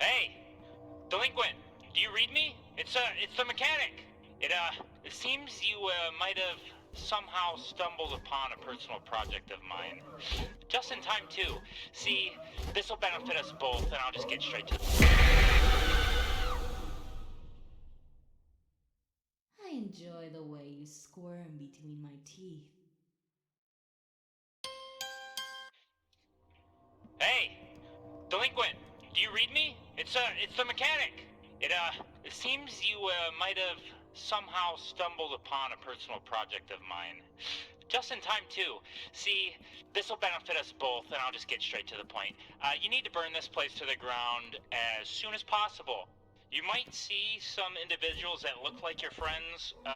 Hey, delinquent, do you read me? It's the mechanic. It seems you, might have somehow stumbled upon a personal project of mine. Just in time, too. See, this'll benefit us both, and I'll just get straight to the... I enjoy the way you squirm between my teeth. Hey, delinquent, do you read me? It's the mechanic. It seems you, might have somehow stumbled upon a personal project of mine. Just in time, too. See, this'll benefit us both, and I'll just get straight to the point. You need to burn this place to the ground as soon as possible. You might see some individuals that look like your friends,